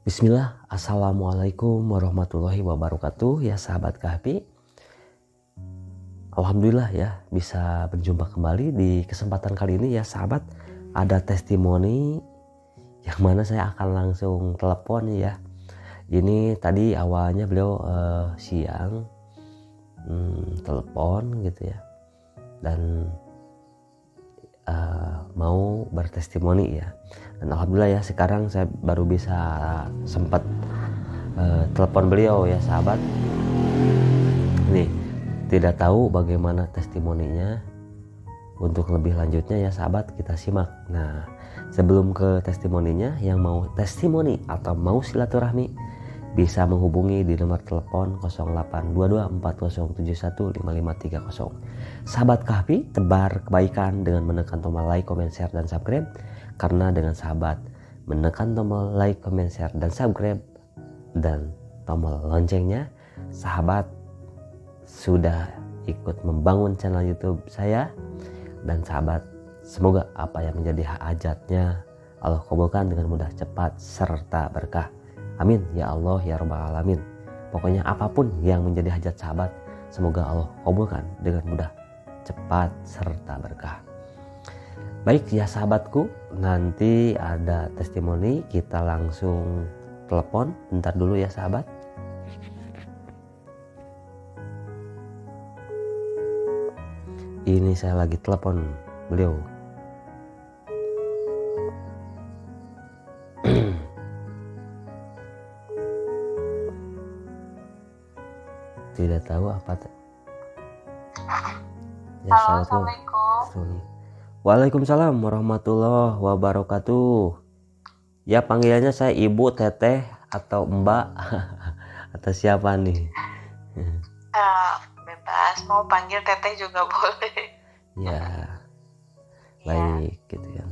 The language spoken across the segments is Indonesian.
Bismillah, Assalamualaikum warahmatullahi wabarakatuh. Ya sahabat Kahfi, Alhamdulillah ya bisa berjumpa kembali di kesempatan kali ini ya sahabat. Ada testimoni yang mana saya akan langsung telepon ya. Ini tadi awalnya beliau siang telepon gitu ya, dan mau bertestimoni ya. Dan alhamdulillah ya sekarang saya baru bisa sempat telepon beliau ya sahabat. Nih, tidak tahu bagaimana testimoninya. Untuk lebih lanjutnya ya sahabat, kita simak. Nah, sebelum ke testimoninya, yang mau testimoni atau mau silaturahmi bisa menghubungi di nomor telepon 082240715530. Sahabat Kahfi, tebar kebaikan dengan menekan tombol like, comment, share, dan subscribe. Karena dengan sahabat menekan tombol like, comment, share, dan subscribe dan tombol loncengnya, sahabat sudah ikut membangun channel YouTube saya. Dan sahabat, semoga apa yang menjadi hajatnya Allah kabulkan dengan mudah, cepat, serta berkah. Amin ya Allah ya Rabbal Alamin. Pokoknya apapun yang menjadi hajat sahabat, semoga Allah kabulkan dengan mudah, cepat, serta berkah. Baik ya sahabatku, nanti ada testimoni, kita langsung telepon. Bentar dulu ya sahabat. Ini saya lagi telepon beliau. Tidak tahu apa ya. Halo, Assalamualaikum. Waalaikumsalam warahmatullahi wabarakatuh. Ya panggilannya saya ibu, teteh, atau mbak atau siapa nih? Bebas, mau panggil teteh juga boleh. Ya, baik gitu ya.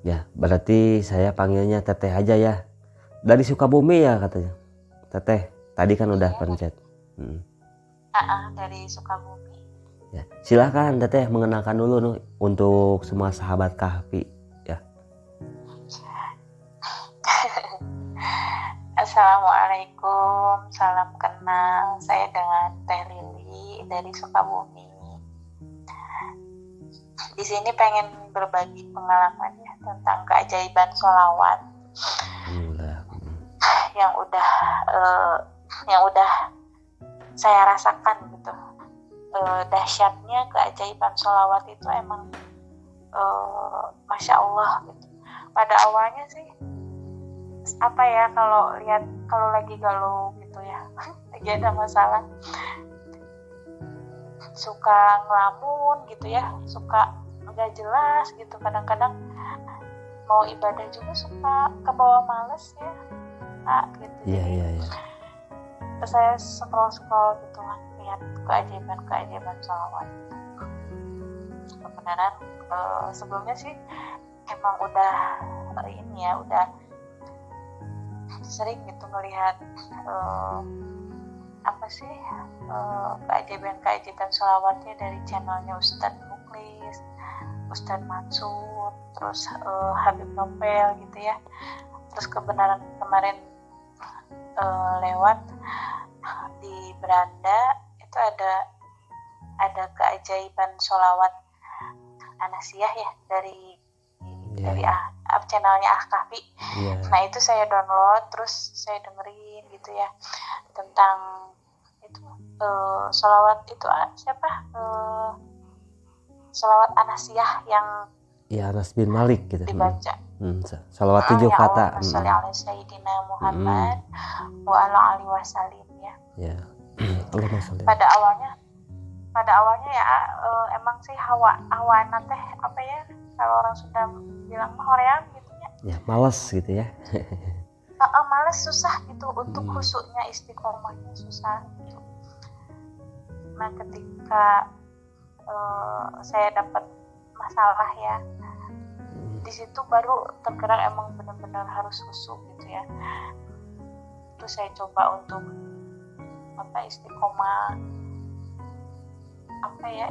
Ya, berarti saya panggilnya teteh aja ya. Dari Sukabumi ya katanya. Teteh, tadi kan udah pencet. Dari Sukabumi. Ya, silahkan teteh mengenalkan dulu nih untuk semua sahabat Kahfi ya. Assalamualaikum, salam kenal. Saya dengan Teh Lili dari Sukabumi. Di sini pengen berbagi pengalamannya tentang keajaiban sholawat yang udah saya rasakan gitu. Dahsyatnya keajaiban sholawat itu emang Masya Allah gitu. Pada awalnya sih apa ya, kalau lagi galau gitu ya, lagi ada masalah, suka ngelamun gitu ya, suka nggak jelas gitu, kadang-kadang mau ibadah juga suka kebawa males ya gitu. Iya. Terus saya scroll gitu kan, lihat keajaiban sholawat. Kebenaran sebelumnya sih emang udah sering gitu melihat keajaiban sholawatnya dari channelnya Ustadz Muklis, Ustadz Mansur, terus Habib Novel gitu ya. Terus kebenaran kemarin lewat di beranda itu ada keajaiban sholawat Anasiyah ya dari channelnya Kahfi. Nah itu saya download, terus saya dengerin gitu ya tentang itu sholawat itu sholawat Anasiyah yang Anas bin Malik gitu dibaca. Sholawat 7 kata. Sholli ala Sayyidina Muhammad wa ala alihi wasallim ya. Pada awalnya ya emang sih hawa teh apa ya, kalau orang Sunda bilang mah hoream gitu ya. Malas gitu ya. Malas, susah gitu untuk khusyuknya, istiqomahnya susah gitu. Nah ketika saya dapat masalah ya, di situ baru tergerak emang benar-benar harus khusyuk gitu ya. Terus saya coba untuk istiqomah,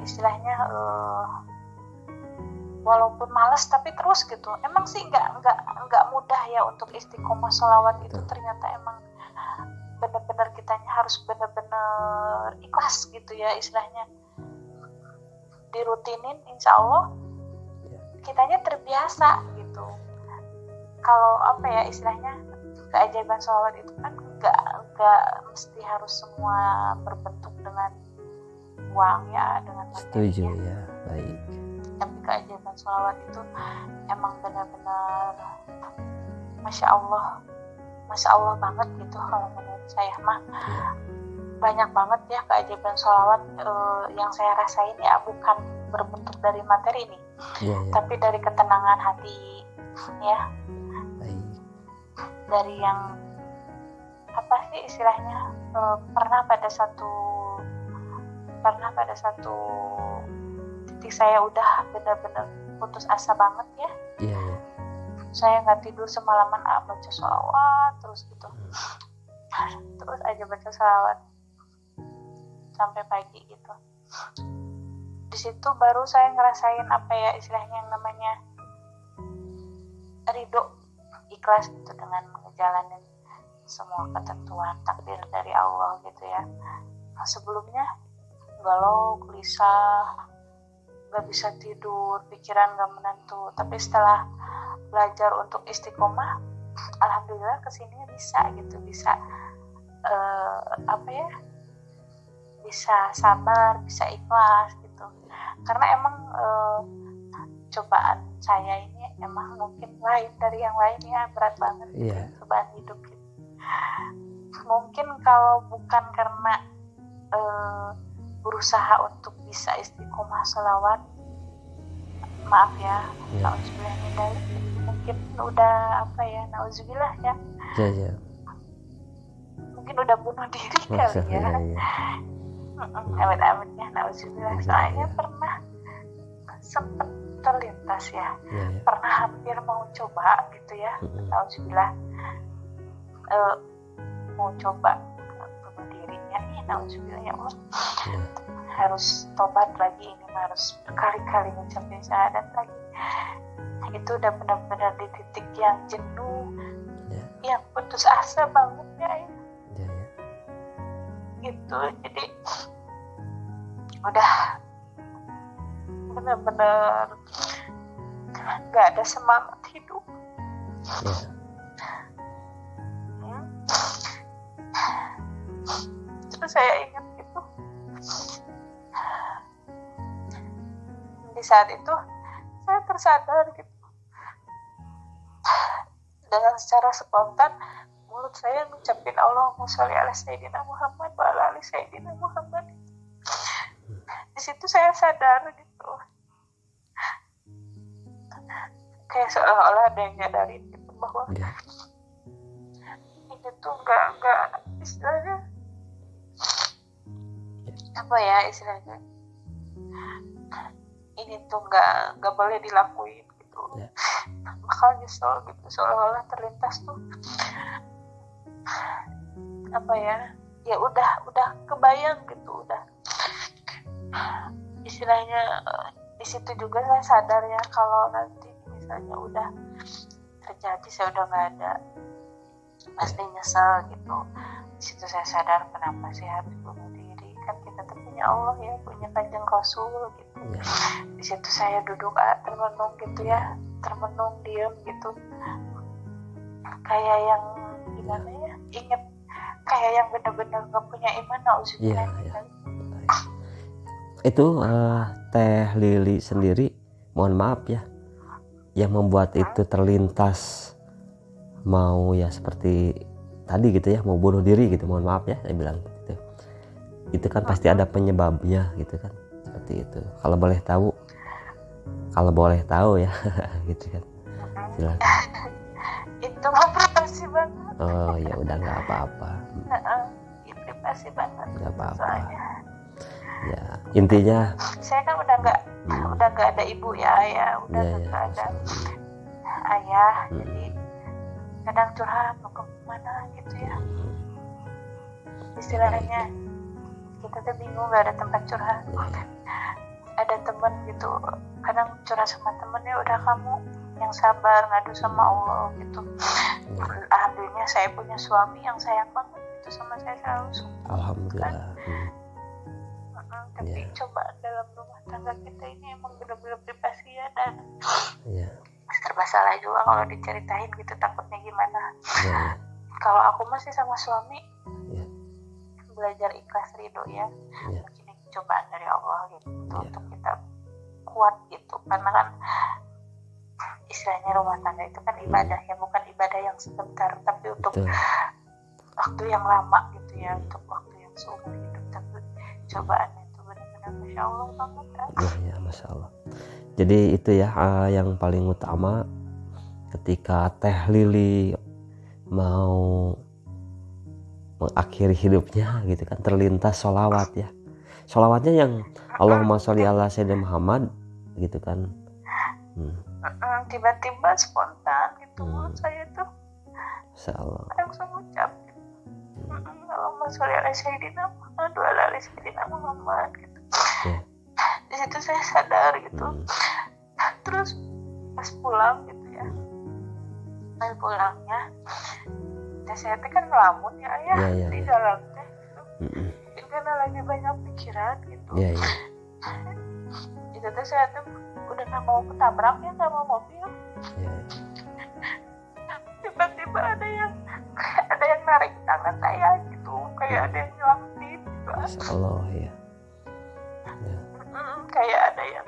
istilahnya walaupun malas tapi terus gitu. Emang sih nggak mudah ya untuk istiqomah sholawat itu. Ternyata emang benar-benar kitanya harus benar-benar ikhlas gitu ya, istilahnya dirutinin, insya Allah kitanya terbiasa gitu. Kalau apa ya istilahnya, keajaiban sholawat itu kan nggak mesti harus semua berbentuk dengan uang ya, dengan materi. Setuju ya, baik. Tapi keajaiban sholawat itu emang benar-benar masya Allah banget gitu. Kalau menurut saya mah banyak banget ya keajaiban sholawat yang saya rasain ya, bukan berbentuk dari materi nih, tapi dari ketenangan hati ya. Baik. Dari yang apa sih istilahnya, pernah pada satu titik saya udah benar-benar putus asa banget ya. Iya. Saya nggak tidur semalaman, baca sholawat terus gitu. Terus aja baca sholawat sampai pagi gitu. Di situ baru saya ngerasain apa ya istilahnya yang namanya ridho, ikhlas gitu dengan ngejalanin semua ketentuan takdir dari Allah gitu ya. Nah, sebelumnya galau, gelisah, nggak bisa tidur, pikiran nggak menentu. Tapi setelah belajar untuk istiqomah, alhamdulillah kesini bisa gitu, bisa bisa sabar, bisa ikhlas gitu. Karena emang cobaan saya ini emang mungkin lain dari yang lainnya, berat banget cobaan hidup gitu. Mungkin kalau bukan karena berusaha untuk bisa istiqomah sholawat, maaf ya, nauzubillah min dzalik, mungkin udah nauzubillah ya. Iya. Mungkin udah bunuh diri kali ya. Amit-amit ya, nauzubillah. Soalnya pernah sempet terlintas ya, pernah hampir mau coba gitu ya, nauzubillah, mau coba bunuh dirinya, nauzubillah ya Allah. Harus tobat lagi, ini harus berkali-kali mencapai syahadat lagi. Itu udah benar-benar di titik yang jenuh, yang putus asa banget ya. Gitu, jadi udah benar-benar nggak ada semangat hidup. Terus saya ingat gitu, di saat itu saya tersadar gitu, dengan secara spontan mulut saya ngucapin Allahumma sholli ala sayyidina Muhammad wa ala ali sayyidina Muhammad. Di situ saya sadar gitu, kayak seolah-olah ada yang nyadarin gitu bahwa ini tuh nggak istilahnya apa ya istilahnya, ini tuh nggak boleh dilakuin gitu. Bakal nyesel gitu, seolah-olah terlintas tuh apa ya udah kebayang gitu, udah istilahnya. Di situ juga saya sadar ya, kalau nanti misalnya udah terjadi, saya udah nggak ada, pasti nyesel gitu. Di situ saya sadar kenapa sih harus bunuh diri, kan kita tuh punya Allah ya, punya Kanjeng Rasul gitu. Di situ saya duduk termenung gitu ya, termenung diam gitu, kayak yang gimana ya, inget kayak yang benar-benar nggak punya iman. Nauzubillah. Itu Teh Lili sendiri, mohon maaf ya, yang membuat itu terlintas mau ya seperti tadi gitu ya, mau bunuh diri gitu, mohon maaf ya saya bilang gitu. Itu kan pasti ada penyebabnya gitu kan, seperti itu. Kalau boleh tahu ya gitu kan, silakan. Itu mah privasi banget. Oh ya udah, nggak apa-apa. Privasi banget. Nggak apa-apa. Soalnya ya intinya saya kan udah nggak ada ibu ya, udah nggak ada ayah, jadi kadang curhat mau kemana gitu ya, istilahnya kita tuh bingung, nggak ada tempat curhat. Ada ada teman gitu kadang curhat sama temennya, udah kamu yang sabar, ngadu sama Allah gitu. Alhamdulillah saya punya suami yang sayang banget gitu sama saya, selalu support. Alhamdulillah. Tapi coba dalam rumah tangga kita ini emang benar-benar privasi ya, dan serba salah juga kalau diceritain gitu, takutnya gimana. Kalau aku masih sama suami belajar ikhlas ridho ya, mungkin ini cobaan dari Allah gitu untuk kita kuat gitu, karena kan istilahnya rumah tangga itu kan ibadah ya, bukan ibadah yang sebentar, tapi untuk waktu yang lama gitu ya, untuk waktu yang seumur hidup. Tapi cobaan itu benar-benar Masya Allah banget kan. Ya, Masya Allah. Jadi itu ya yang paling utama ketika Teh Lili mau mengakhiri hidupnya gitu kan, terlintas sholawat ya. Sholawatnya yang Allahumma sholli ala sayyidina Muhammad gitu kan. Tiba-tiba spontan gitu saya tuh Insyaallah langsung ucap Allahumma sholli ala sayyidina Muhammad wa ala sayyidina Muhammad gitu. Di situ saya sadar gitu. Terus pas pulang gitu ya, pas pulangnya saya kan ngelamun ya ayah di jalan teh gitu. Karena lagi banyak pikiran gitu. Itu teh saya tuh udah gak mau ketabrak ya sama mobil. Tiba-tiba ada yang narik tangan saya gitu, kayak ada yang nyelamatin gitu. Masya Allah ya. Kayak ada yang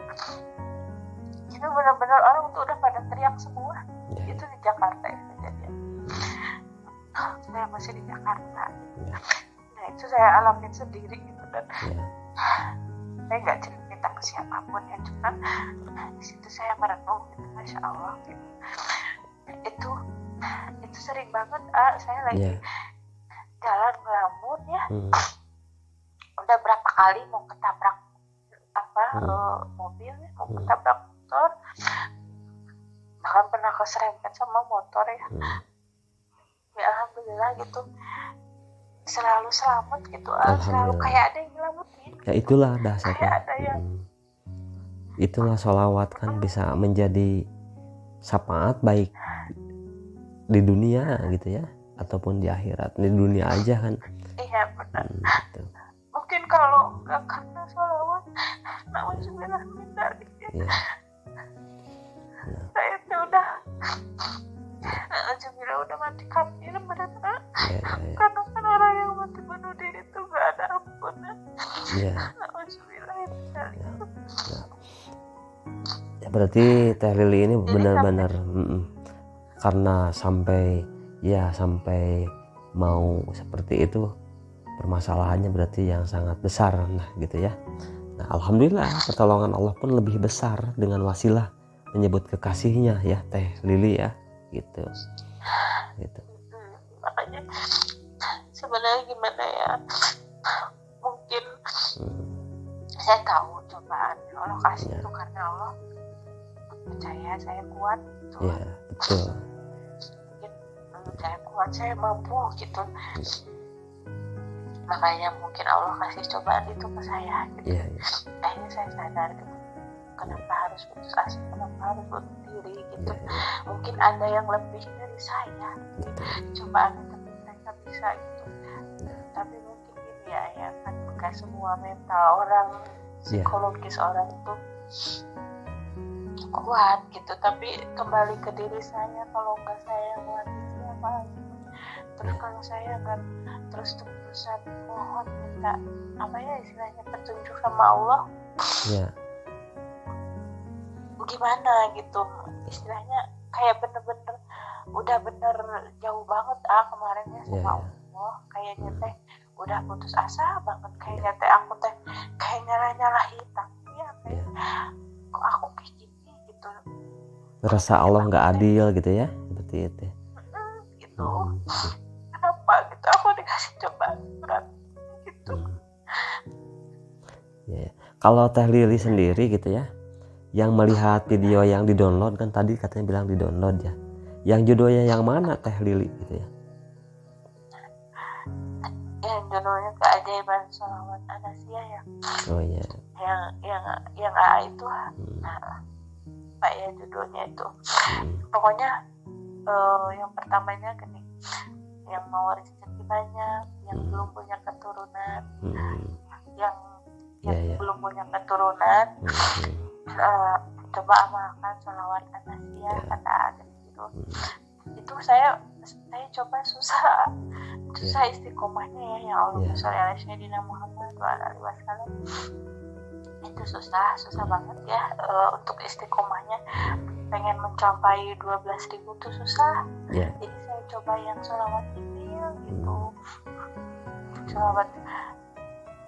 itu benar-benar orang tuh udah pada teriak semua. Itu di Jakarta ya kejadian. Saya masih di Jakarta. Nah itu saya alamin sendiri gitu, dan saya nggak cerita ke siapapun ya, cuman di situ saya merenung gitu, Masya Allah gitu. Itu sering banget saya lagi jalan ngelamun ya, udah berapa kali mau ketabrak mobil ya, mau ketabrak motor, bahkan pernah keserempet sama motor ya. Ya alhamdulillah gitu, selalu selamat gitu, selalu kayak ada yang nyelamatin. Ya itulah dasarnya. Itulah sholawat kan bisa menjadi syafaat baik di dunia gitu ya, ataupun di akhirat. Di dunia aja kan. Iya benar. Gitu. Mungkin kalau nggak karena sholawat, na'udzubillah min dzalik ya. Saya tuh udah alhamdulillah udah mati kafir benar-benar. Karena kan orang yang mati bunuh diri itu gak ada ampunnya. Alhamdulillah ya, berarti Teh Lili ini benar-benar karena sampai mau seperti itu, permasalahannya berarti yang sangat besar gitu ya. Nah alhamdulillah pertolongan Allah pun lebih besar dengan wasilah menyebut kekasihnya ya Teh Lili ya gitu. Makanya sebenarnya gimana ya, mungkin saya tahu cobaan Allah kasih itu karena Allah percaya saya kuat gitu. Betul. Mungkin saya kuat, saya mampu gitu. Makanya mungkin Allah kasih cobaan itu ke saya gitu. Akhirnya saya sadar gitu, kenapa harus putus asa, kenapa harus bunuh diri gitu. Mungkin ada yang lebih dari saya gitu. Cobaan itu mereka bisa gitu. Tapi mungkin ini ya kan gak semua mental orang, psikologis orang itu kuat gitu. Tapi kembali ke diri saya, kalau nggak saya yang kuat siapa lagi. Terus kalau saya nggak terus-terusan mohon minta istilahnya petunjuk sama Allah, gimana gitu, istilahnya kayak bener-bener udah bener jauh banget kemarin ya sama Allah, kayaknya teh udah putus asa banget, kayaknya teh aku teh kayak nyalahin tapi ya kayak kok aku kayak gini gitu, ngerasa Allah nggak adil gitu ya, seperti itu gitu. Kenapa gitu aku dikasih cobaan berat gitu. Kalau Teh Lili sendiri gitu ya, yang melihat video yang di-download kan tadi katanya bilang di-download ya, yang judulnya yang mana Teh Lili gitu ya? Yang judulnya Keajaiban Sholawat Anasiyah ya. Oh iya. Yang A itu Pak ya judulnya itu. Pokoknya yang pertamanya gini, yang mau rezeki banyak, yang belum punya keturunan, yang belum punya keturunan, coba amalkan sholawat anasiyah kata gitu. Itu saya coba susah istiqomahnya ya, yang Allahumma sholli ala sayyidina Muhammad wa ala alihi wasallam. Itu susah banget ya untuk istiqomahnya. Pengen mencapai 12.000 tuh susah. Jadi saya coba yang sholawat kecil gitu. Sholawat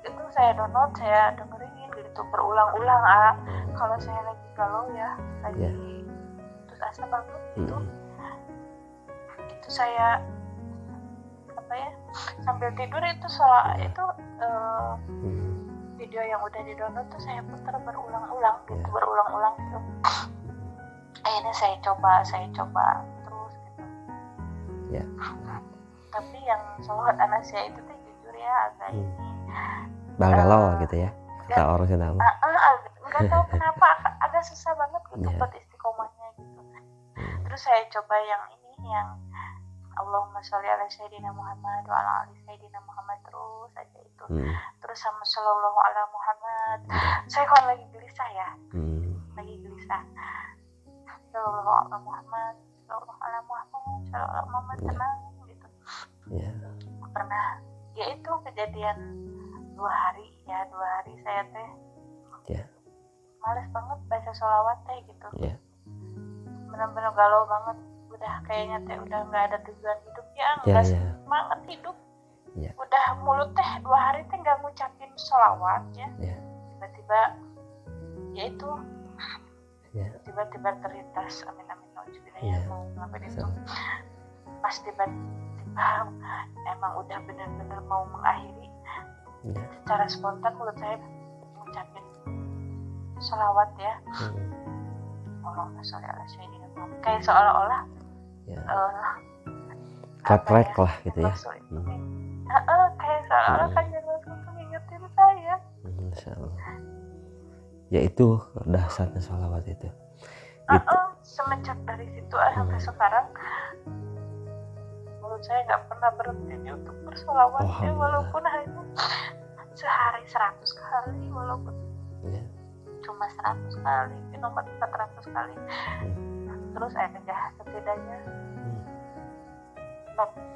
itu saya download, saya dengerin gitu berulang-ulang. Kalau saya lagi galau ya, lagi terus asa banget gitu. Itu saya sambil tidur itu video yang udah di-download tuh saya putar berulang-ulang gitu. Akhirnya saya coba terus gitu. Tapi yang sholawat anasiyah itu tuh jujur ya agak galau gitu ya, kata orang Sunda. Nggak tahu kenapa agak susah banget gitu buat istiqomahnya gitu. Terus saya coba yang Allahumma sholli ala sayyidina Muhammad wa ala ali sayyidina Muhammad terus aja itu. Terus sama sallallahu ala Muhammad. Saya kan lagi gelisah ya. Sallallahu ala Muhammad, sallallahu ala Muhammad, sallallahu ala Muhammad, tenang gitu. Pernah ya itu kejadian 2 hari saya teh males banget baca sholawat teh gitu. Benar-benar galau banget, udah kayaknya teh udah nggak ada tujuan hidup ya, nggak semangat hidup. Udah mulut teh 2 hari teh nggak ngucapin sholawat ya. Tiba-tiba ya itu tiba-tiba terlintas amin nauzubillah ya mau ngapain itu. Pas tiba-tiba emang udah benar-benar mau mengakhiri, secara spontan mulut saya ngucapin sholawat ya. Allahumma sholli ala sayyidina Muhammad, kayak seolah-olah refleks lah gitu ya. Kayak seolah-olah Kanjeng Rasul tuh ngingetin saya. Insyaallah. Ya itu dahsyatnya sholawat itu. Semenjak dari situ sampai sekarang menurut saya nggak pernah berhenti untuk bersolawat ya, walaupun hanya sehari 100 kali, walaupun cuma 100 kali, nomor 400 kali. Terus aja setidaknya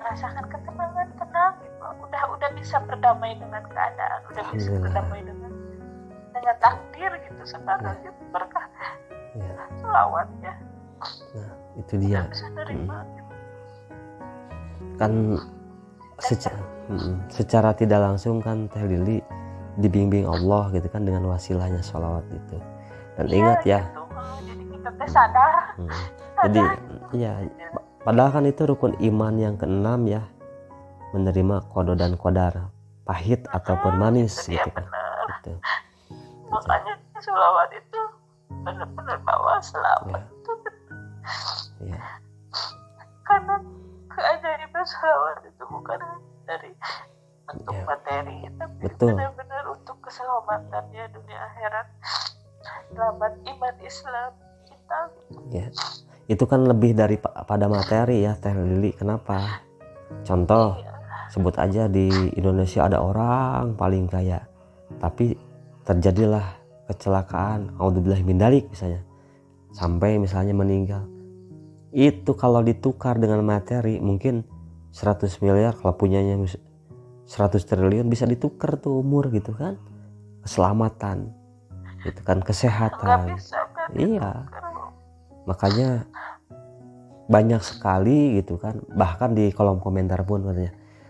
merasakan ketenangan, tenang gitu. Udah bisa berdamai dengan keadaan, udah bisa berdamai dengan takdir gitu. Sekarang gitu berkah selawat ya. Nah itu dia. Bisa nerima gitu. Kan secara tidak langsung kan Teh Lili dibimbing Allah gitu kan dengan wasilahnya sholawat itu. Dan ingat ya. Gitu. Jadi kita teh sadar. Jadi padahal kan itu rukun iman yang ke-6 ya, menerima qada dan qadar, pahit ataupun manis gitu kan. Gitu. Makanya sholawat itu benar-benar bawa selamat. Karena keajaiban sholawat itu bukan dari bentuk materi, tapi benar-benar untuk keselamatannya dunia akhirat, selamat iman Islam kita. Itu kan lebih dari pada materi ya Teh Lili. Kenapa? Contoh, sebut aja di Indonesia ada orang paling kaya, tapi terjadilah kecelakaan, naudzubillah min dzalik misalnya, sampai misalnya meninggal. Itu kalau ditukar dengan materi mungkin 100 miliar, kalau punyanya 100 triliun bisa ditukar tuh umur gitu kan, keselamatan gitu kan, kesehatan. Iya, makanya banyak sekali gitu kan, bahkan di kolom komentar pun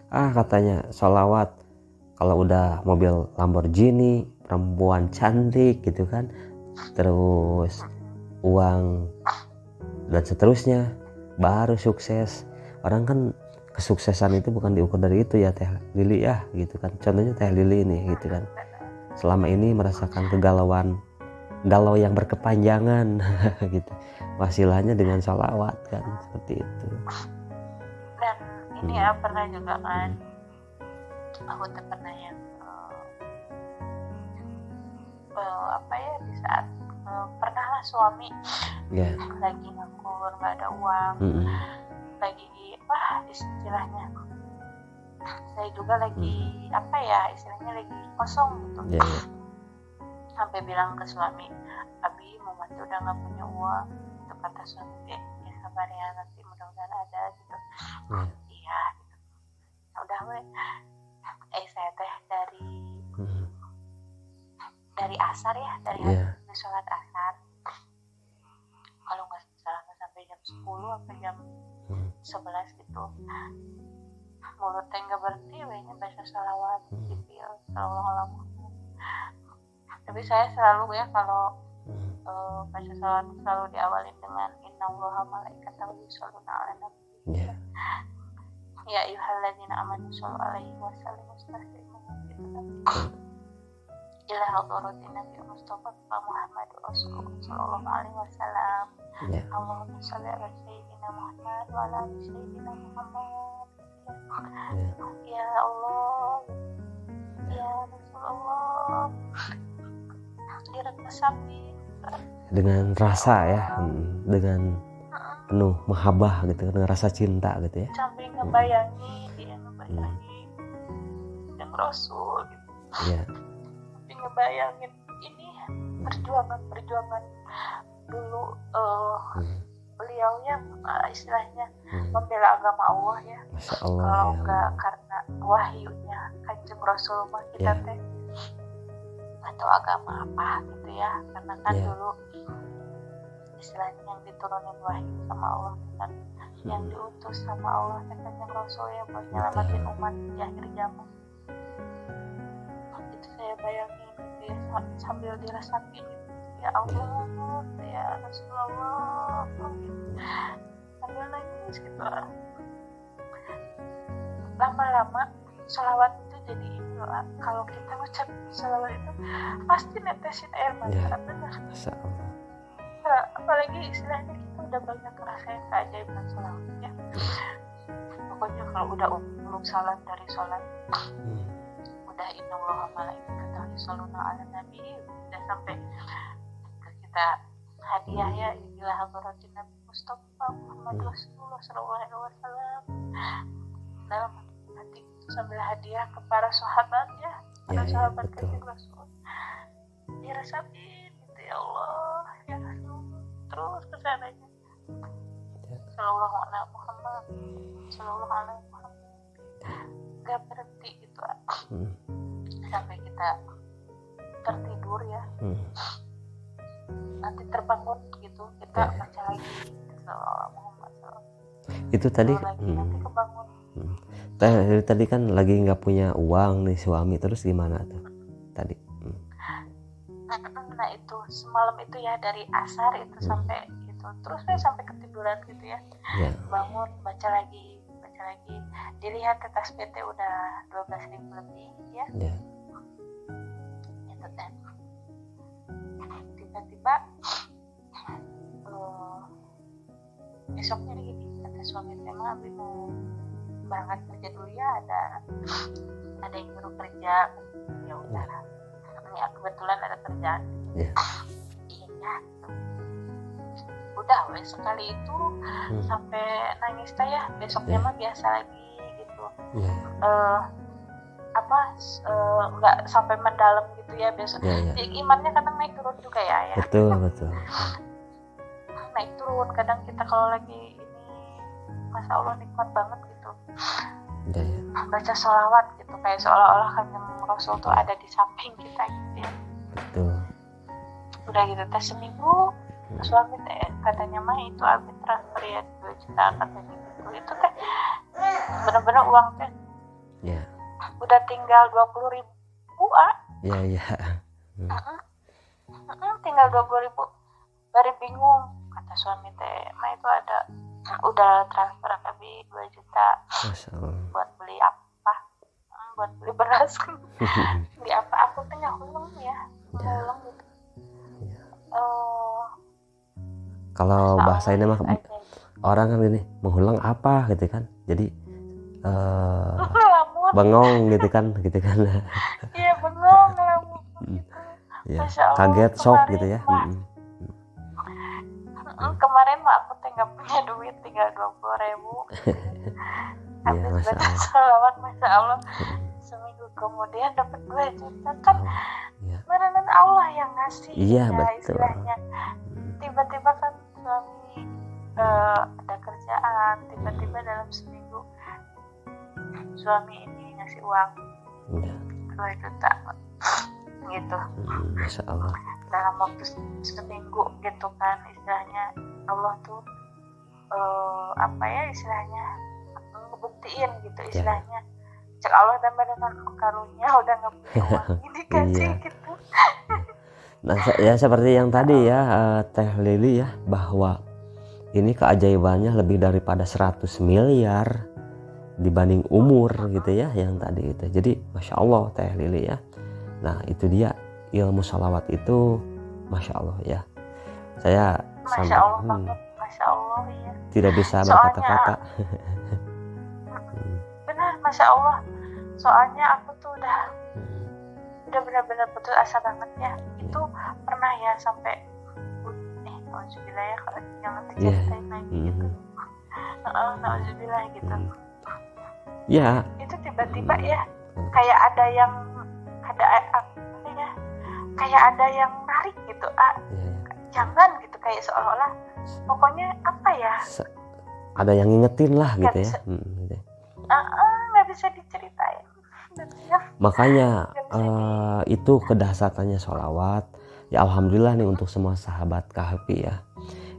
katanya sholawat kalau udah mobil Lamborghini, perempuan cantik gitu kan, terus uang dan seterusnya baru sukses. Orang kan kesuksesan itu bukan diukur dari itu ya Teh Lili ya gitu kan. Contohnya Teh Lili ini gitu kan, selama ini merasakan galau yang berkepanjangan gitu, wasilahnya dengan sholawat kan, seperti itu. Dan ini pernah juga kan aku tuh pernah yang apa ya, di saat pernah lah suami lagi nganggur, nggak ada uang, lagi apa istilahnya, saya juga lagi apa ya istilahnya lagi kosong gitu. Sampai bilang ke suami, Abi mama tuh udah nggak punya uang. Itu kata suami, ya sabar ya, nanti mudah-mudahan ada gitu. Iya gitu. Nah, udah saya teh dari asar ya, dari habis sholat asar, kalau nggak salah sampai jam 10 atau jam 11 gitu, mulutnya nggak berhenti, wehnya baca salawat, zikir, sallallahu. Tapi saya selalu ya kalau baca salawat selalu diawalin dengan innallaha malaikatahu yusholluna 'alan nabi. Ya ayyuhalladzina amanu shollu 'alaihi wa sallimu taslima gitu kan. Ila hadratin Nabi Mustafa Muhammad Rasulullah sallallahu alaihi wasallam. Allahumma shalli ala sayyidina Muhammad wa ala ali sayyidina Muhammad. Ya Allah, ya Rasulullah, diresapi dengan rasa ya, dengan penuh mahabbah gitu, dengan rasa cinta gitu ya. Sampai ngebayangi yang Rasul gitu. Sampai ngebayangin ini perjuangan dulu beliaunya istilahnya membela agama Allah ya. Masya Allah, kalau enggak karena wahyunya Kanjeng Rasulullah kita teh atau agama apa gitu ya, karena kan dulu istilahnya yang diturunin wahyu sama Allah kan, yang diutus sama Allah Kanjeng Rasul ya buat nyelamatin umat di akhir zaman. Itu saya bayangin gitu ya, sambil dirasain gitu, ya Allah ya Rasulullah sambil nangis gitu. Lama-lama sholawat itu jadi doa. Kalau kita ucap sholawat itu pasti netesin air mata, benar. Nah, apalagi istilahnya kita udah banyak ngerasain keajaiban sholawat ya. Pokoknya kalau udah belum salam dari sholat, udah innallaha malaikatahu yusholluna 'alan nabi, udah sampai kita hadiah ya, ila hadratin Nabi Mustafa Muhammad Rasulullah sallallahu alaihi wasallam. Dalam hati sambil hadiah ke para sahabat ya, para sahabat Kanjeng Rasul. Dirasain gitu, ya Allah ya Rasul, terus kesananya. Sallallahu alaihi Muhammad, sallallahu alaihi Muhammad. Gak berhenti gitu. Sampai kita tertidur ya. Nanti terbangun gitu, kita baca lagi sallallahu Muhammad sallallahu. Itu tadi nanti kebangun. Tadi kan lagi nggak punya uang nih suami, terus gimana tuh tadi? Nah itu semalam itu ya, dari asar itu sampai itu terus sampai ketiduran gitu ya. Bangun baca lagi, dilihat ke tas PT udah 12.000 lebih ya. Itu kan tiba-tiba besoknya gini kata suami tema, Abi mau berangkat kerja dulu ya, ada yang nyuruh kerja, ya udah ini kebetulan ada kerjaan. Iya udah sekali itu sampai nangis ya, besoknya mah biasa lagi gitu. Nggak sampai mendalam gitu ya besok. Jadi imannya kadang naik turun juga ya. Betul. Naik turun kadang kita kalau lagi ini, Masya Allah nikmat banget gitu. Baca sholawat gitu, kayak seolah-olah Kanjeng Rasul tuh ada di samping kita gitu ya. Betul. Udah gitu seminggu suami katanya mah itu Abi transfer ya 2 juta katanya gitu. Itu bener-bener uang udah tinggal 20.000 tinggal 20.000. Bari bingung kata suami mah itu ada udah transfer Abi 2 juta. Buat beli apa? Buat beli beras. Beli apa? Aku tanya hulung ya. Hulung gitu. Kalau bahasa ini mah orang kan gini, menghulang apa gitu kan. Jadi lamun bengong gitu kan Iya bengong ngelamun gitu. ya, Masya Allah, kaget shock kemarin gitu ya. mah, kemarin mah aku teh nggak punya duit, tinggal 20.000. Iya, Habis Masya baca Allah. sholawat, Masya Allah, seminggu kemudian dapat 2 juta kan. Iya. Beneran Allah yang ngasih Iya, ya betul. istilahnya. Tiba-tiba kan suami ada kerjaan, tiba-tiba dalam seminggu suami ini ngasih uang Iya. 2 juta gitu Masya Allah. dalam waktu seminggu gitu kan. Istilahnya Allah tuh apa ya istilahnya ngebuktiin gitu istilahnya. Cek Allah dan dengan karunia udah nggak punya uang ini kasih Iya. gitu. Nah, ya seperti yang tadi ya Teh Lili ya, bahwa ini keajaibannya lebih daripada 100 miliar dibanding umur gitu ya yang tadi itu. Jadi Masya Allah Teh Lili ya. Nah itu dia ilmu sholawat itu, Masya Allah ya. Saya Masya Allah banget, Masya Allah ya. tidak bisa Soalnya, berkata-kata. Benar, Masya Allah. Soalnya aku tuh udah benar-benar putus asa banget ya. Itu pernah ya sampai alhamdulillah ya kalau jangan diceritain lagi gitu. Alhamdulillah gitu. Ya. Itu tiba-tiba ya kayak ada yang kayak ada yang narik gitu. Jangan gitu, kayak seolah-olah pokoknya apa ya? Ada yang ngingetin lah gitu ya. Nggak bisa diceritain. Makanya itu kedahsyatannya sholawat. Ya alhamdulillah nih untuk semua sahabat Kahfi ya,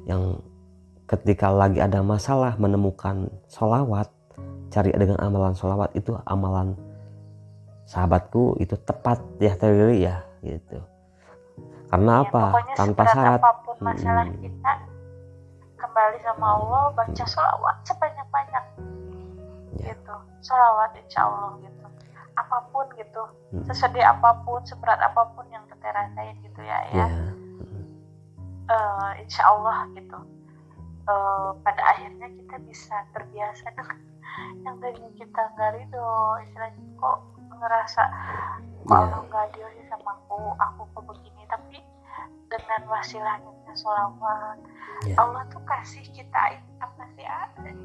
yang ketika lagi ada masalah menemukan sholawat, cari dengan amalan sholawat, itu amalan sahabatku itu tepat ya Terili ya gitu. Karena apa? Tanpa syarat. Apapun masalah kita, kembali sama Allah, baca sholawat sebanyak-banyak gitu. Sholawat insya Allah gitu. Apapun gitu, sesedih apapun, seberat apapun yang kita rasain gitu ya. Insya Allah gitu. Pada akhirnya kita bisa terbiasa dengan yang tadinya kita nggak ridho, istilahnya kok ngerasa kok Allah nggak adil sih sama aku kok begini, tapi dengan wasilahnya sholawat Allah tuh kasih kita apa sih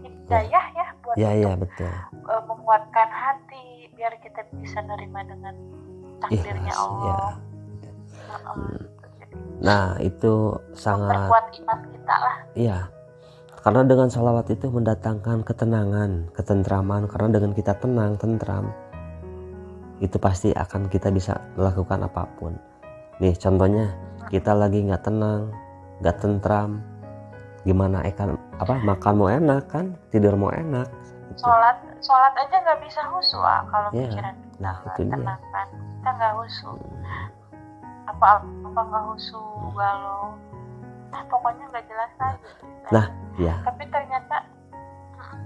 hidayah ya buat betul. Menguatkan hati biar kita bisa nerima dengan takdirnya Allah. Nah itu sangat memperkuat iman kita lah. Iya. Karena dengan sholawat itu mendatangkan ketenangan, ketentraman. Karena dengan kita tenang, tentram, itu pasti akan kita bisa melakukan apapun. Nih contohnya, kita lagi nggak tenang, nggak tentram, gimana makan mau enak kan, tidur mau enak. Gitu. Sholat aja nggak bisa khusyuk kalau pikiran kita nggak tenang kan, kita nggak khusyuk. Apa nggak khusyuk, galau. Pokoknya nggak jelas lagi. Nah, ya. Tapi ternyata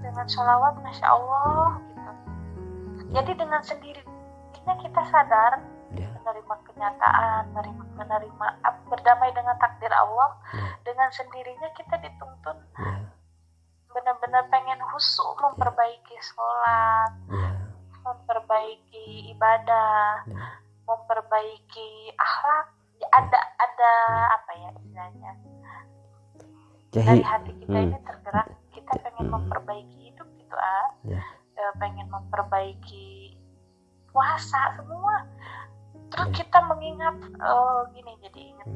dengan sholawat, Masya Allah gitu. Jadi dengan sendirinya kita sadar menerima kenyataan, menerima berdamai dengan takdir Allah. Dengan sendirinya kita dituntun benar-benar pengen khusyuk, memperbaiki sholat, memperbaiki ibadah, memperbaiki akhlak. Ada apa ya istilahnya? Dari hati kita ini tergerak, kita pengen memperbaiki hidup gitu pengen memperbaiki puasa semua. Terus kita mengingat gini, jadi ingat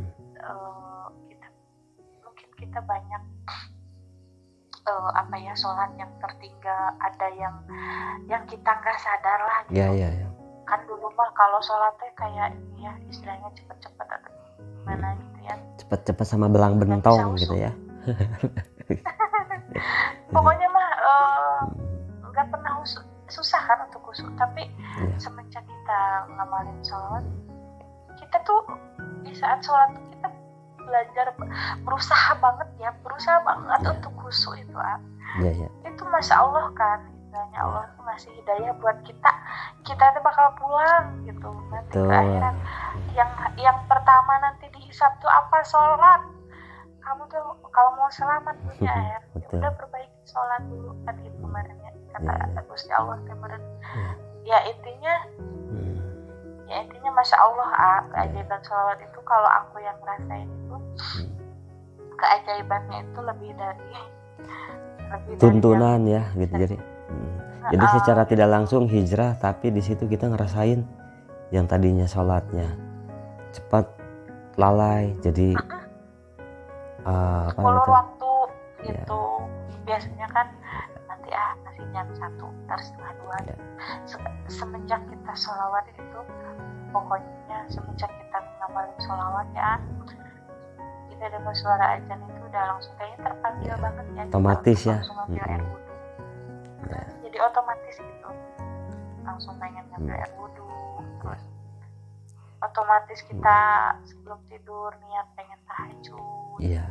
kita banyak sholat yang tertinggal, ada yang kita nggak sadar lah gitu. Kan dulu mah kalau sholatnya kayak ini ya istilahnya cepet-cepet atau gimana gitu ya. Cepet-cepet sama belang bentong gitu ya. Pokoknya mah nggak pernah susah kan untuk khusyuk, tapi semenjak kita ngamalin sholat, kita tuh di saat sholat kita belajar berusaha banget untuk khusyuk itu itu Masya Allah kan, istilahnya Allah tuh ngasih hidayah buat kita tuh bakal pulang gitu nanti ke akhirat. Yang pertama nanti dihisab tuh apa? Sholat. Kamu tuh kalau mau selamat dunia udah perbaiki sholat dulu kan gitu kemarin ya kata Gusti Allah kemarin. ya intinya Masya Allah, keajaiban sholawat itu kalau aku yang ngerasain itu keajaibannya itu lebih dari tuntunan ya gitu. Jadi secara tidak langsung hijrah, tapi di situ kita ngerasain yang tadinya sholatnya cepat lalai jadi ulur waktu gitu. Biasanya kan nanti masih jam 1 ntar setengah 2. Semenjak kita sholawat itu, pokoknya semenjak kita ngamalin sholawat ya, kita dengar suara azan itu udah langsung kayaknya terpanggil banget ya, otomatis ya, langsung ambil air wudhu. Jadi otomatis gitu, langsung pengen ngambil air wudhu, terus otomatis kita sebelum tidur niat pengen tahajud. Iya,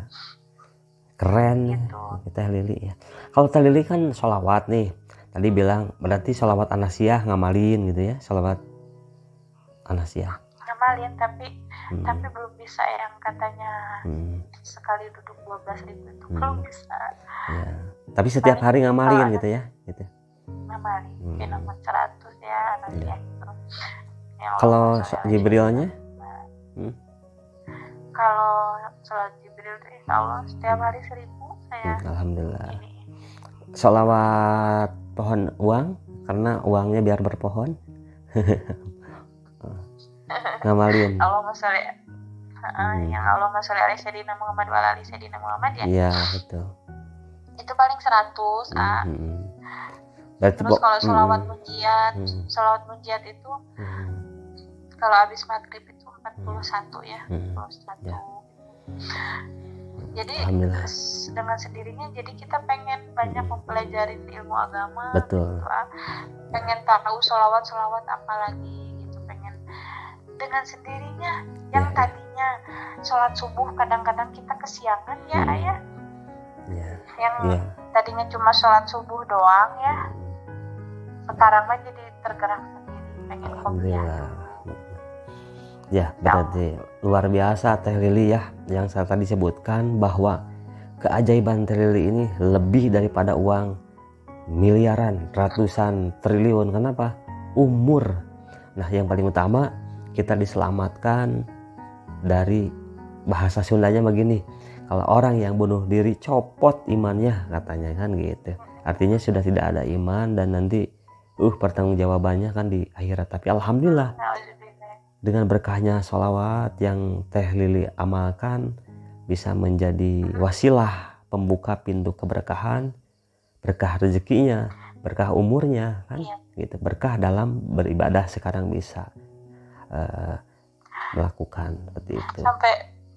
keren gitu. Teh Lili ya. Kalau Teh Lili kan sholawat nih, tadi bilang berarti sholawat Anasiyah ngamalin gitu ya, sholawat Anasiyah ngamalin, tapi belum bisa yang katanya sekali duduk 12.000 itu belum bisa ya. Tapi setiap hari ngamalin gitu ya, gitu. Ngamalin nomor 100 ya Anasiyah gitu. Kalau Jibrilnya? Kalau sholat Jibril itu insya Allah setiap hari 1000 saya. Alhamdulillah. Sholawat pohon uang karena uangnya biar berpohon. Ngamalin. Allahumma sholli yang Allahumma sholli ala sayyidina Muhammad wa ala ali sayyidina Muhammad ya. Iya, betul. Itu paling 100 Terus kalau sholawat munjiat itu kalau habis maghrib itu 41 ya, 41. Ya. Jadi dengan sendirinya jadi kita pengen banyak mempelajari ilmu agama. Betul. Gitu, pengen tahu sholawat apa lagi gitu, pengen dengan sendirinya. Yang tadinya sholat subuh kadang-kadang kita kesiangan ya ayah. Yang tadinya cuma sholat subuh doang ya. Sekarang mah jadi tergerak sendiri pengen kopiah. Ya, berarti luar biasa Teh Lili ya, yang saya tadi sebutkan bahwa keajaiban Teh Lili ini lebih daripada uang miliaran, ratusan triliun. Kenapa? Umur. Nah, yang paling utama kita diselamatkan dari, bahasa Sundanya begini, kalau orang yang bunuh diri copot imannya katanya kan gitu. Artinya sudah tidak ada iman dan nanti pertanggungjawabannya kan di akhirat. Tapi alhamdulillah dengan berkahnya sholawat yang Teh Lili amalkan bisa menjadi wasilah pembuka pintu keberkahan, berkah rezekinya, berkah umurnya kan, gitu. Berkah dalam beribadah sekarang bisa melakukan seperti itu.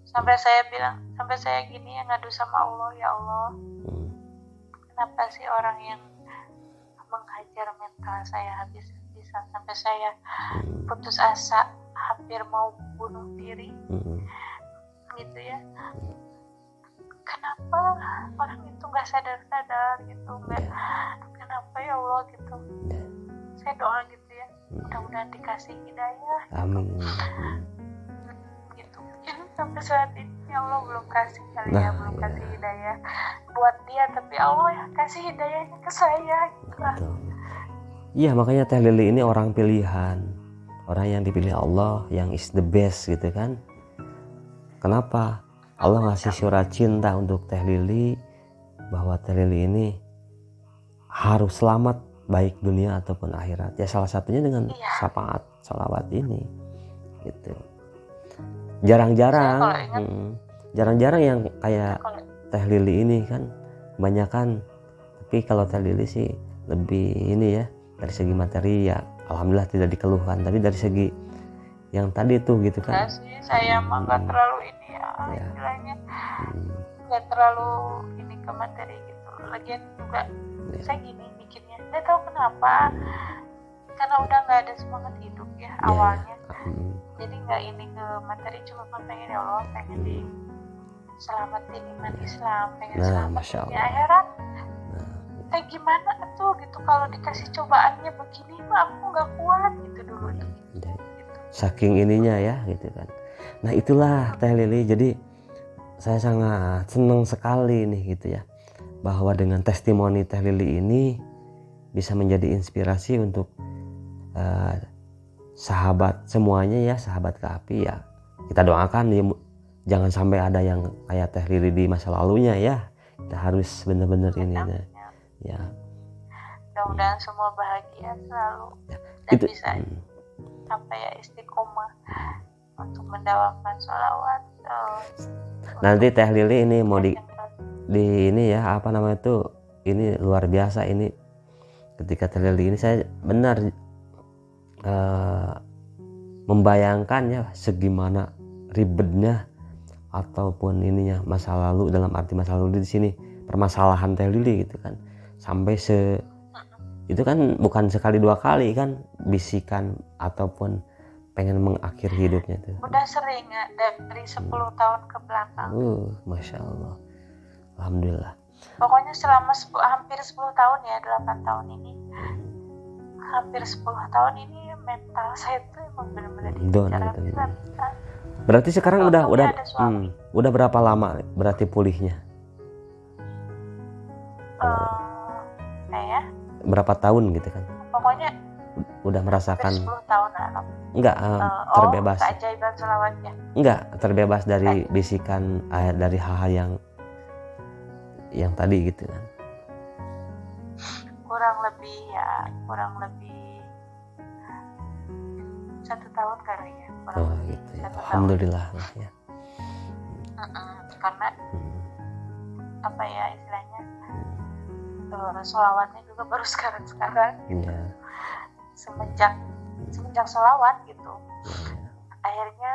Sampai saya bilang, sampai saya gini ya ngadu sama Allah, ya Allah, kenapa sih orang yang menghajar mental saya habis-habisan sampai saya putus asa, hampir mau bunuh diri, gitu ya. Kenapa orang itu nggak sadar gitu, nggak? Kenapa ya Allah gitu? Saya doa gitu ya, mudah-mudahan dikasih hidayah. Amin. Gitu. Sampai saat ini ya Allah belum kasih kali ya, belum kasih hidayah buat dia, tapi Allah ya kasih hidayahnya ke saya. Gitu. Iya, makanya Teh Lili ini orang pilihan, orang yang dipilih Allah, yang is the best gitu kan. Kenapa? Allah ngasih surat cinta untuk Teh Lili, bahwa Teh Lili ini harus selamat baik dunia ataupun akhirat. Ya salah satunya dengan syafaat sholawat ini gitu. Jarang-jarang yang kayak Teh Lili ini kan, kebanyakan. Tapi kalau Teh Lili sih lebih ini ya, dari segi materi ya alhamdulillah tidak dikeluhkan, tapi dari segi yang tadi tuh gitu kan. Enggak sih, saya mah nggak terlalu ini ya, istilahnya nggak terlalu ini ke materi gitu. Lagian juga saya gini mikirnya, nggak tahu kenapa, karena udah nggak ada semangat hidup ya awalnya. Jadi nggak ini ke materi, cuma pengen ya Allah, pengen diselamatin iman Islam, pengen selamatin di akhirat. Kayak gimana tuh gitu, kalau dikasih cobaannya begini mah aku nggak kuat gitu dulu tuh. Gitu. Saking ininya ya gitu kan. Nah itulah Teh Lili, jadi saya sangat senang sekali nih gitu ya, bahwa dengan testimoni Teh Lili ini bisa menjadi inspirasi untuk sahabat semuanya ya, sahabat Kak ya, kita doakan ya, jangan sampai ada yang kayak Teh Lili di masa lalunya ya. Kita harus bener-bener ini ya. Mudah-mudahan semua bahagia selalu dan Itu, bisa apa ya, istiqomah untuk mendawamkan sholawat. Nanti Teh Lili ini mau di ini ya, apa namanya tuh, ini luar biasa ini. Ketika Teh Lili ini saya benar membayangkan ya segimana ribetnya ataupun ininya masa lalu, dalam arti masa lalu di sini permasalahan Teh Lili gitu kan, sampai itu kan bukan sekali dua kali kan bisikan ataupun pengen mengakhiri hidupnya tuh. Udah sering ya, dari 10 tahun ke belakang. Masya Allah, alhamdulillah. Pokoknya selama hampir 10 tahun ya, 8 tahun ini, hampir 10 tahun ini mental saya tuh emang benar-benar dibicarakan. Berarti sekarang udah berapa lama berarti pulihnya? Saya berapa tahun gitu kan? Pokoknya udah merasakan 10 tahun enggak terbebas. Keajaiban sholawatnya. Enggak terbebas dari bisikan dari hal-hal yang tadi gitu kan. Kurang lebih 1 tahun kali ya. Gitu ya. Alhamdulillah lah ya. Karena apa ya istilahnya, sholawatnya juga baru sekarang Iya. semenjak sholawat gitu. Akhirnya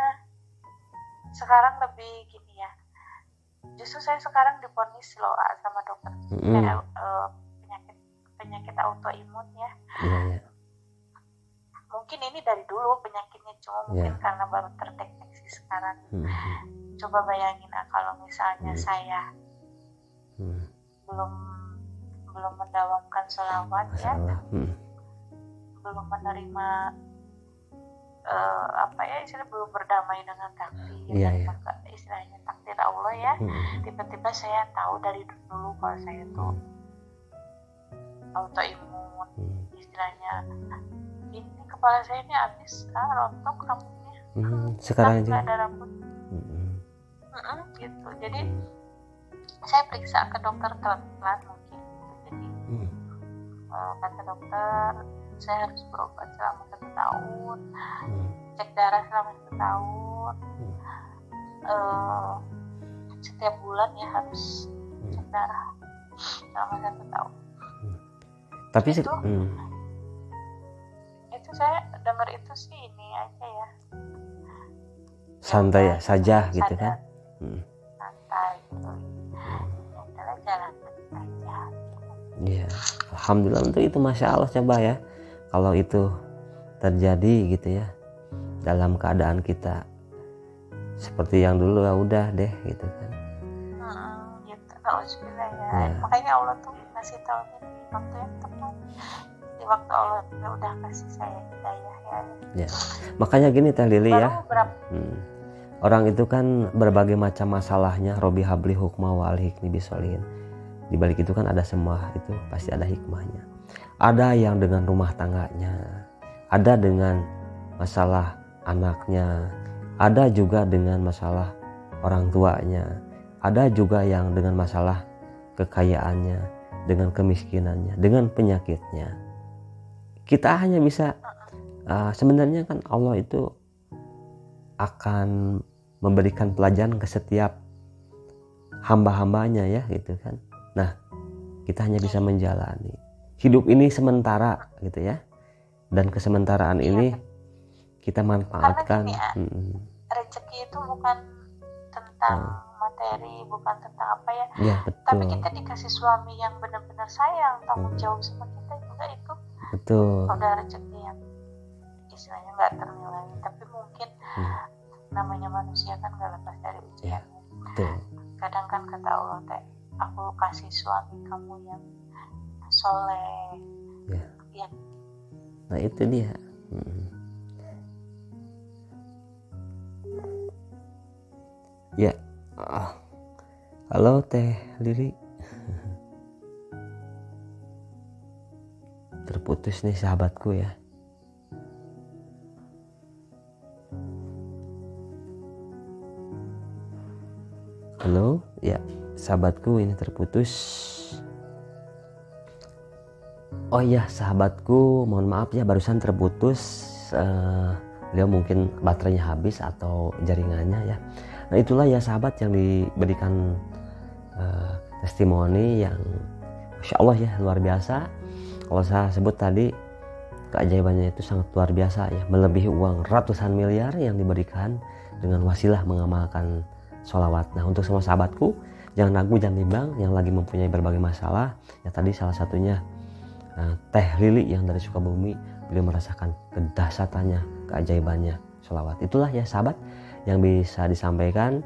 sekarang lebih gini ya, justru saya sekarang divonis loh sama dokter penyakit autoimun ya. Mungkin ini dari dulu penyakitnya, cuma mungkin karena baru terdeteksi sekarang. Coba bayangin kalau misalnya saya belum mendawamkan sholawat ya, belum menerima istilahnya belum berdamai dengan takdir dan istilahnya takdir Allah ya. Tiba-tiba saya tahu dari dulu kalau saya tuh autoimun, istilahnya ini kepala saya ini habis rontok rambutnya. Sekarang nggak ada rambut. Gitu. Jadi saya periksa ke dokter telat mungkin. Jadi kata dokter saya harus berobat selama 1 tahun, cek darah selama 1 tahun, setiap bulan ya harus cek darah selama 1 tahun. Tapi itu saya dengar itu sih ini aja ya, santai ya saja gitu kan. Santai gitu. Adalah jalan saja. Iya, alhamdulillah untuk itu, masya Allah. Coba ya, kalau itu terjadi gitu ya dalam keadaan kita seperti yang dulu, ya udah deh gitu kan. Gitu, alhamdulillah ya. Makanya Allah tuh ngasih tahunya di waktu yang tepat, di waktu Allah udah kasih saya hidayah ya. Makanya gini Teh Lili ya. Orang itu kan berbagai macam masalahnya. Robi habli hukma wa alhikni bisolihin. Di balik itu kan ada semua itu pasti ada hikmahnya. Ada yang dengan rumah tangganya, ada dengan masalah anaknya, ada juga dengan masalah orang tuanya, ada juga yang dengan masalah kekayaannya, dengan kemiskinannya, dengan penyakitnya. Kita hanya bisa sebenarnya kan Allah itu akan memberikan pelajaran ke setiap hamba-hambanya ya gitu kan. Nah, kita hanya bisa menjalani hidup ini sementara gitu ya, dan kesementaraan ini kita manfaatkan. Rezeki itu bukan tentang materi, bukan tentang apa ya, betul. Tapi kita dikasih suami yang benar-benar sayang, tanggung jawab sama kita juga itu betul. Udah rezeki yang istilahnya nggak ternilai, tapi mungkin namanya manusia kan nggak lepas dari ujian. Betul. Kadang kan kata Allah teh, aku kasih suami kamu yang soleh. Ya. Nah itu dia. Ya. Halo Teh Lili. Terputus nih sahabatku ya. sahabatku ini terputus. Oh iya sahabatku, mohon maaf ya barusan terputus. Beliau mungkin baterainya habis atau jaringannya ya. Nah itulah ya sahabat yang diberikan testimoni yang Masya Allah ya luar biasa. Kalau saya sebut tadi keajaibannya itu sangat luar biasa ya, melebihi uang ratusan miliar yang diberikan dengan wasilah mengamalkan sholawat. Nah untuk semua sahabatku, jangan ragu, jangan bimbang yang lagi mempunyai berbagai masalah. Ya tadi salah satunya Teh Lili yang dari Sukabumi, beliau merasakan kedahsyatannya, keajaibannya sholawat. Itulah ya sahabat yang bisa disampaikan.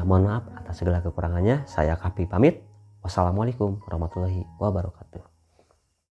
Mohon maaf atas segala kekurangannya. Saya Kapi pamit. Wassalamualaikum warahmatullahi wabarakatuh.